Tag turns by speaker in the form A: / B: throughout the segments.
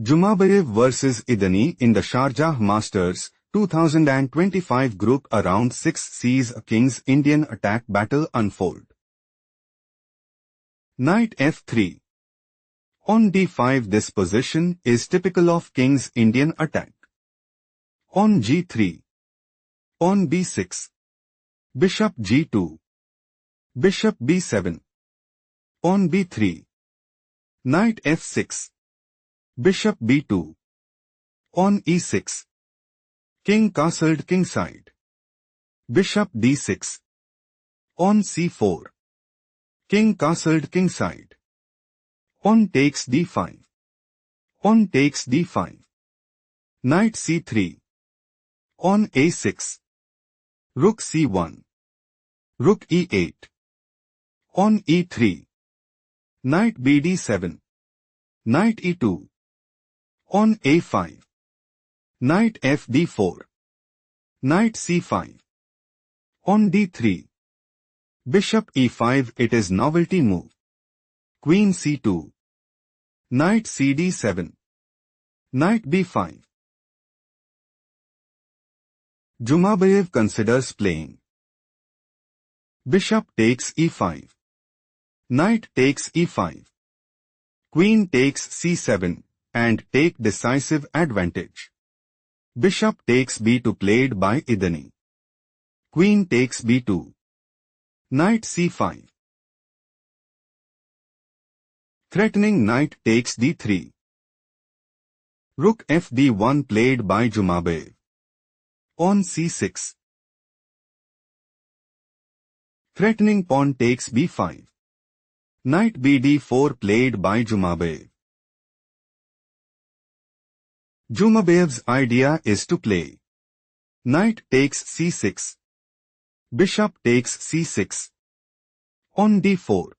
A: Jumabayev vs Idani in the Sharjah Masters 2025 group around 6 sees a King's Indian attack battle unfold. Knight f3. On d5 this position is typical of King's Indian attack. On g3. On b6. Bishop g2. Bishop b7. On b3. Knight f6. Bishop b2. On e6. King castled kingside. Bishop d6. On c4. King castled kingside. On takes d5. On takes d5. Knight c3. On a6. Rook c1. Rook e8. On e3. Knight bd7. Knight e2. On a5. Knight fd4. Knight c5. On d3. Bishop e5 it is novelty move. Queen c2. Knight cd7. Knight b5. Jumabayev considers playing. Bishop takes e5. Knight takes e5. Queen takes c7 and take decisive advantage. Bishop takes b2 played by Idani. Queen takes b2. Knight c5. Threatening knight takes d3. Rook fd1 played by Jumabayev. On c6. Threatening pawn takes b5. Knight bd4 played by Jumabayev. Jumabayev's idea is to play. Knight takes c6. Bishop takes c6. On d4.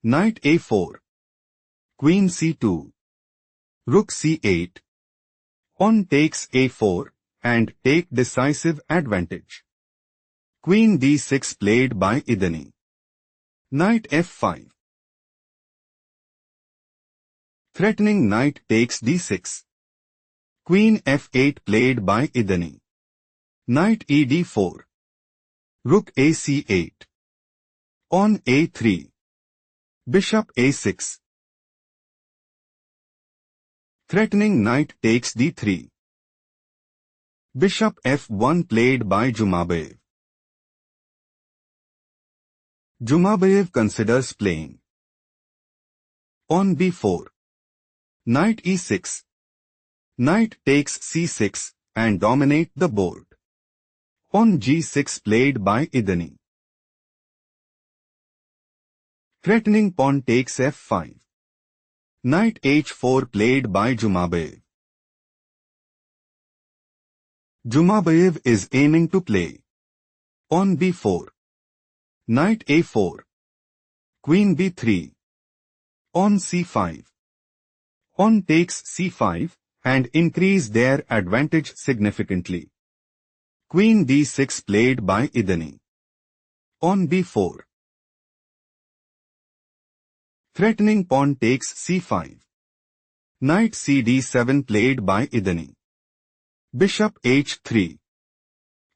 A: Knight a4. Queen c2. Rook c8. On takes a4 and take decisive advantage. Queen d6 played by Idani. Knight f5. Threatening knight takes d6. Queen f8 played by Idani. Knight ed4. Rook ac8. On a3. Bishop a6. Threatening knight takes d3. Bishop f1 played by Jumabayev. Jumabayev considers playing. On b4. Knight e6. Knight takes c6 and dominate the board. On g6 played by Idani. Threatening pawn takes f5. Knight h4 played by Jumabayev. Jumabayev is aiming to play. On b4. Knight a4. Queen b3. On c5. On takes c5 and increase their advantage significantly. Queen d6 played by Idani. On b4. Threatening pawn takes c5. Knight cd7 played by Idani. Bishop h3.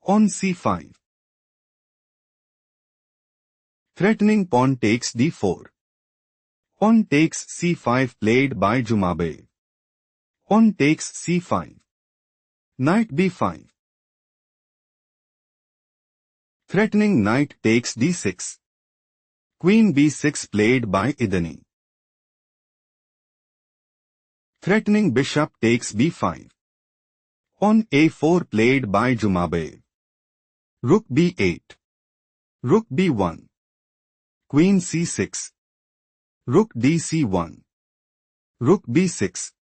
A: On c5. Threatening pawn takes d4. On takes c5 played by Jumabayev. On takes c5. Knight b5. Threatening knight takes d6. Queen b6 played by Idani. Threatening bishop takes b5. On a4 played by Jumabayev. Rook b8. Rook b1. Queen c6. Rook dc1. Rook b6.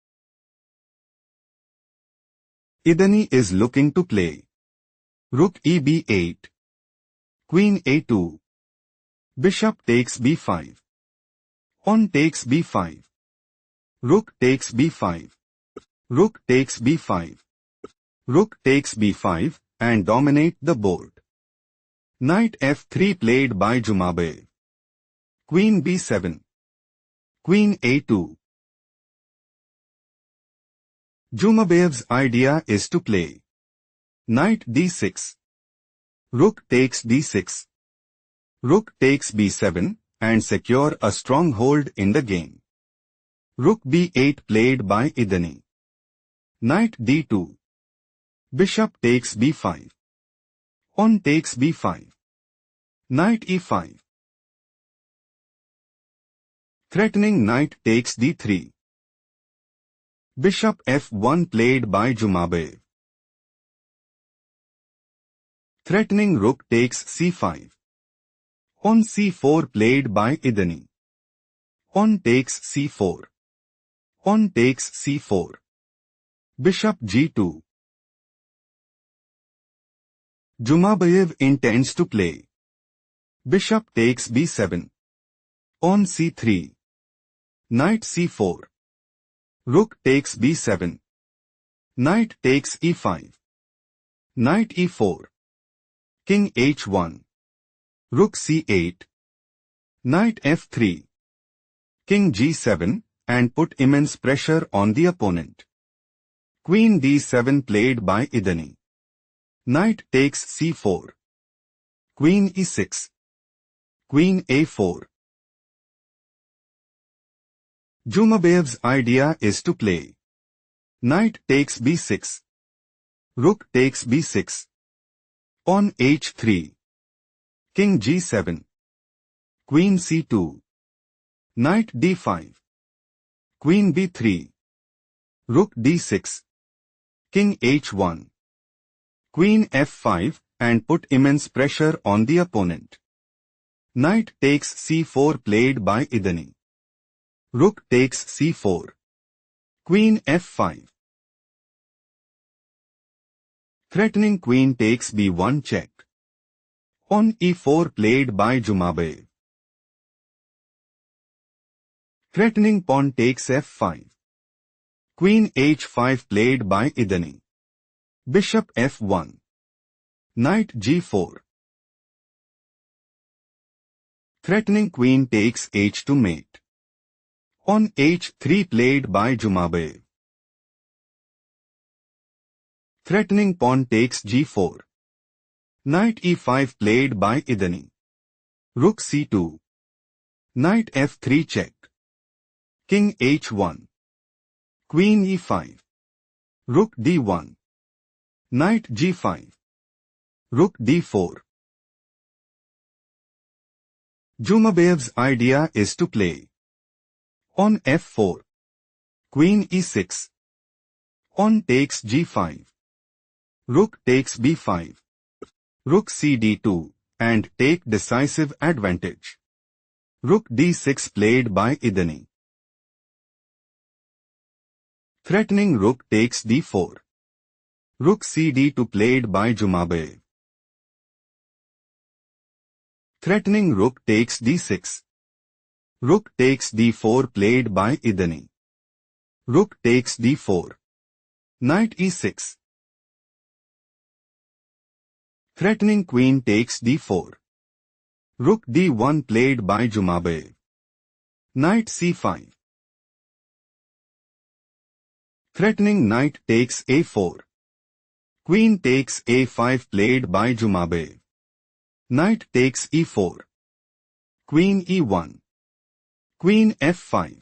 A: Idani is looking to play. Rook eb8. Queen a2. Bishop takes b5. On takes b5. Rook takes b5. Rook takes b5. Rook takes b5 and dominate the board. Knight f3 played by Jumabayev. Queen b7. Queen a2. Jumabayev's idea is to play knight d6, rook takes d6, rook takes b7, and secure a stronghold in the game. Rook b8 played by Idani. Knight d2. Bishop takes b5. Pawn takes b5. Knight e5. Threatening knight takes d3. Bishop f1 played by Jumabayev. Threatening rook takes c5. Pawn c4 played by Idani. Pawn takes c4. Pawn takes c4. Bishop g2. Jumabayev intends to play bishop takes b7. Pawn c3. Knight c4. Rook takes b7. Knight takes e5. Knight e4. King h1. Rook c8. Knight f3. King g7, and put immense pressure on the opponent. Queen d7 played by Idani. Knight takes c4. Queen e6. Queen a4. Jumabayev's idea is to play knight takes b6. Rook takes b6. Pawn h3. King g7. Queen c2. Knight d5. Queen b3. Rook d6. King h1. Queen f5, and put immense pressure on the opponent. Knight takes c4 played by Idani. Rook takes c4. Queen f5. Threatening queen takes b1 check. Pawn e4 played by Jumabayev. Threatening pawn takes f5. Queen h5 played by Idani. Bishop f1. Knight g4. Threatening queen takes h2 mate. Pawn h3 played by Jumabayev. Threatening pawn takes g4. Knight e5 played by Idani. Rook c2. Knight f3 check. King h1. Queen e5. Rook d1. Knight g5. Rook d4. Jumabayev's idea is to play pawn f4. Queen e6. Pawn takes g5. Rook takes b5. Rook cd2, and take decisive advantage. Rook d6 played by Idani. Threatening rook takes d4. Rook cd2 played by Jumabayev. Threatening rook takes d6. Rook takes d4 played by Idani. Rook takes d4. Knight e6. Threatening queen takes d4. Rook d1 played by Jumabayev. Knight c5. Threatening knight takes a4. Queen takes a5 played by Jumabayev. Knight takes e4. Queen e1. Queen f5.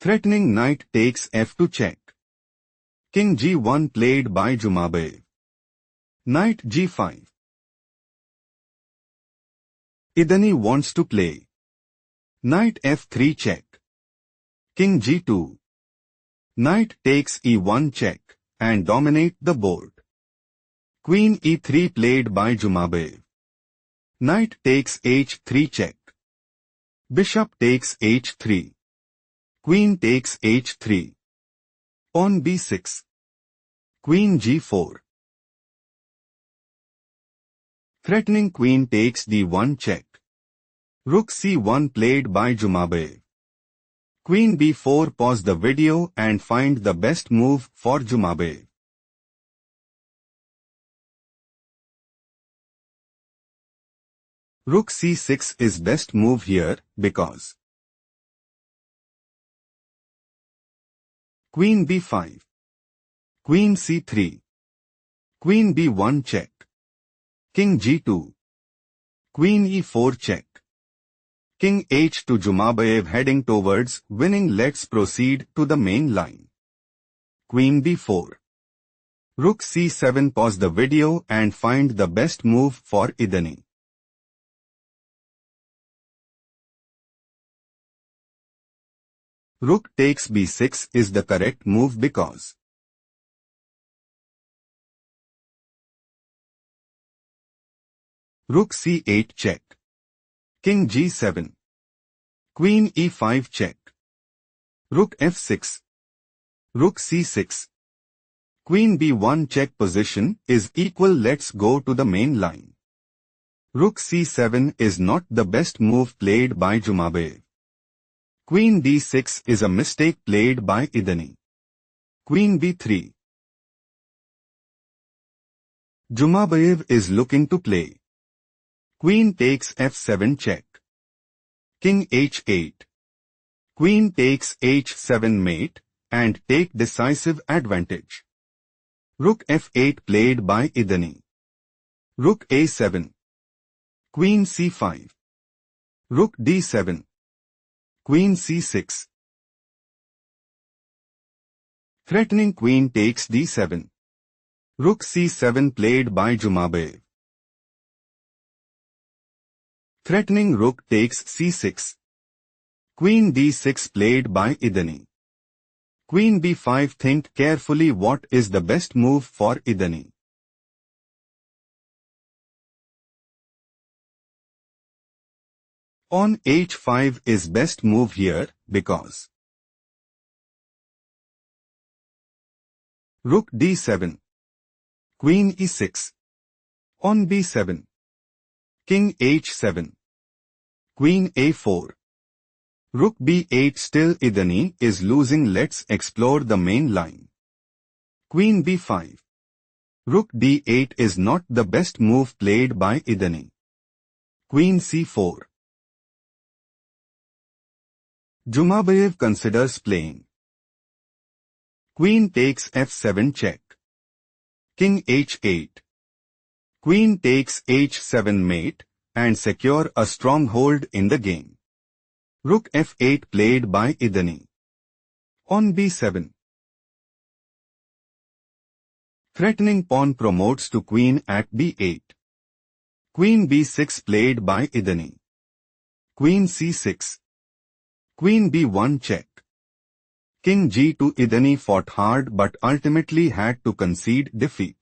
A: Threatening knight takes f2 check. King g1 played by Jumabayev. Knight g5. Idani wants to play knight f3 check. King g2. Knight takes e1 check, and dominate the board. Queen e3 played by Jumabayev. Knight takes h3 check. Bishop takes h3. Queen takes h3. Pawn b6. Queen g4. Threatening queen takes d1 check. Rook c1 played by Jumabayev. Queen b4. Pause the video and find the best move for Jumabayev. Rook c6 is best move here because Queen b5. Queen c3. Queen b1 check. King g2. Queen e4 check. King h2. Jumabayev heading towards winning. Let's proceed to the main line. Queen b4. Rook c7. Pause the video and find the best move for Idani. Rook takes b6 is the correct move because Rook c8 check. King g7. Queen e5 check. Rook f6. Rook c6. Queen b1 check. Position is equal. Let's go to the main line. Rook c7 is not the best move played by Jumabayev. Queen d6 is a mistake played by Idani. Queen b3. Jumabayev is looking to play. Queen takes f7 check. King h8. Queen takes h7 mate and take decisive advantage. Rook f8 played by Idani. Rook a7. Queen c5. Rook d7. Queen c6. Threatening queen takes d7. Rook c7 played by Jumabayev. Threatening rook takes c6. Queen d6 played by Idani. Queen b5. Think carefully what is the best move for Idani. Pawn h5 is best move here because Rook d7. Queen e6. Pawn b7. King h7. Queen a4. Rook b8. Still Idani is losing. Let's explore the main line. Queen b5. Rook d8 is not the best move played by Idani. Queen c4. Jumabayev considers playing. Queen takes f7 check. King h8. Queen takes h7 mate and secure a stronghold in the game. Rook f8 played by Idani. Pawn b7. Threatening pawn promotes to queen at b8. Queen b6 played by Idani. Queen c6. Queen b1 check. King g2. Idani fought hard but ultimately had to concede defeat.